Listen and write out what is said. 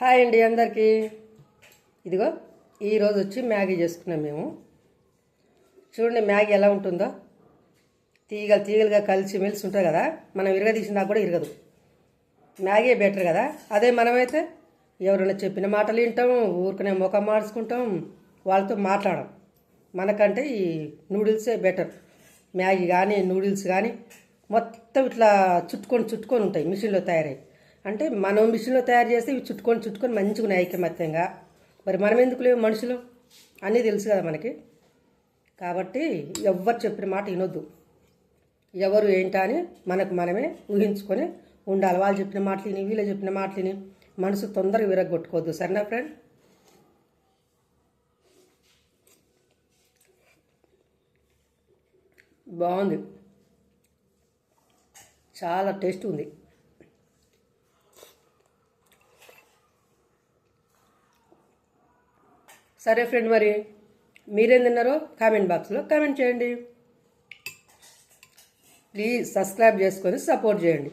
Hi అండి అందరికీ. ఇదిగో ఈరోజు వచ్చి మ్యాగీ చేసుకున్నాం మేము. చూడండి మ్యాగీ ఎలా ఉంటుందో, తీగలు తీగలుగా కలిసి మెలిసి ఉంటుంది కదా. మనం ఇరగదీసినా కూడా ఇరగదు. మ్యాగీ బెటర్ కదా. అదే మనమైతే ఎవరైనా చెప్పిన మాటలు వింటాం, ఊరికనే ముఖం మార్చుకుంటాం, వాళ్ళతో మాట్లాడడం. మనకంటే ఈ నూడిల్సే బెటర్. మ్యాగీ కానీ నూడిల్స్ కానీ మొత్తం ఇట్లా చుట్టుకొని ఉంటాయి మిషన్లో తయారై. అంటే మనం మిషన్లో తయారు చేస్తే ఇవి చుట్టుకొని మంచిగా ఉన్నాయి ఐకమత్యంగా. మరి మనం ఎందుకు లేవు మనుషులు అన్నీ తెలుసు కదా మనకి. కాబట్టి ఎవ్వరు చెప్పిన మాట వినొద్దు. ఎవరు ఏంటా అని మనకు మనమే ఊహించుకొని ఉండాలి. వాళ్ళు చెప్పిన మాటలు విని వీళ్ళు చెప్పిన మాటలు విని మనసు తొందరగా విరగొట్టుకోవద్దు. సరేనా ఫ్రెండ్? బాగుంది, చాలా టేస్ట్ ఉంది. సరే ఫ్రెండ్, మరి మీరేం తిన్నారో కామెంట్ బాక్స్లో కామెంట్ చేయండి. ప్లీజ్ సబ్స్క్రైబ్ చేసుకొని సపోర్ట్ చేయండి.